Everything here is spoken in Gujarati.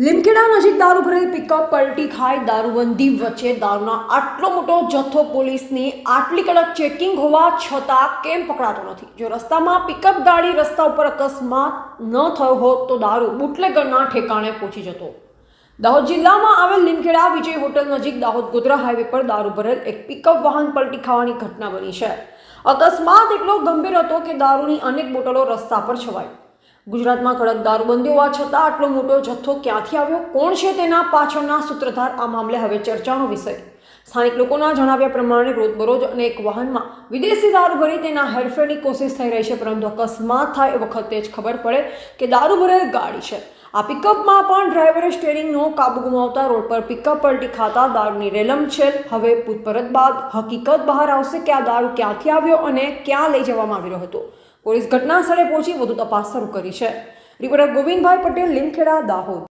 લીમખેડા નજીક દારૂ ભરેલ પિકઅપ પલટી ખાઈ દારૂબંધી વચ્ચે દારૂના આટલો મોટો જથ્થો પોલીસની આટલી કડક ચેકિંગ હોવા છતાં કેમ પકડાતો નથી? જો રસ્તામાં પિકઅપ ગાડી રસ્તા ઉપર અકસ્માત ન થયો હોત તો દારૂ બુટલેગરના ઠેકાણે પહોંચી જતો. દાહોદ જિલ્લામાં આવેલ લીમખેડા વિજય હોટલ નજીક દાહોદ ગોધરા હાઈવે પર દારૂ ભરેલ એક પિકઅપ વાહન પલટી ખાવાની ઘટના બની છે. અકસ્માત એટલો ગંભીર હતો કે દારૂની અનેક બોટલો રસ્તા પર છવાઈ. ગુજરાતમાં કડક દારૂબંધી હોવા છતાં આટલો મોટો જથ્થો ક્યાંથી આવ્યો? કોણ છે તેના પાછળના સૂત્રધાર? આ મામલે હવે ચર્ચાનો વિષય. સ્થાનિક લોકોના જણાવ્યા પ્રમાણે રોજબરોજ અનેક વાહનમાં વિદેશી દારૂ ભરી તેના હેરફેરની કોશિશ થઈ રહી છે, પરંતુ અકસ્માત થાય એ વખતે જ ખબર પડે કે દારૂ ભરેલ ગાડી છે. આ પિકઅપમાં પણ ડ્રાઈવરે સ્ટીયરિંગનો કાબુ ગુમાવતા રોડ પર પિકઅપ પલટી ખાતા દારૂની રેલમછેલ. હવે પૂછપરછ બાદ હકીકત બહાર આવશે કે આ દારૂ ક્યાંથી આવ્યો અને ક્યાં લઈ જવામાં આવી રહ્યો હતો. પોલીસ ઘટના સ્થળે પહોંચી વધુ તપાસ શરૂ કરી છે. રિપોર્ટર ગોવિંદભાઈ પટેલ, લીમખેડા, દાહોદ.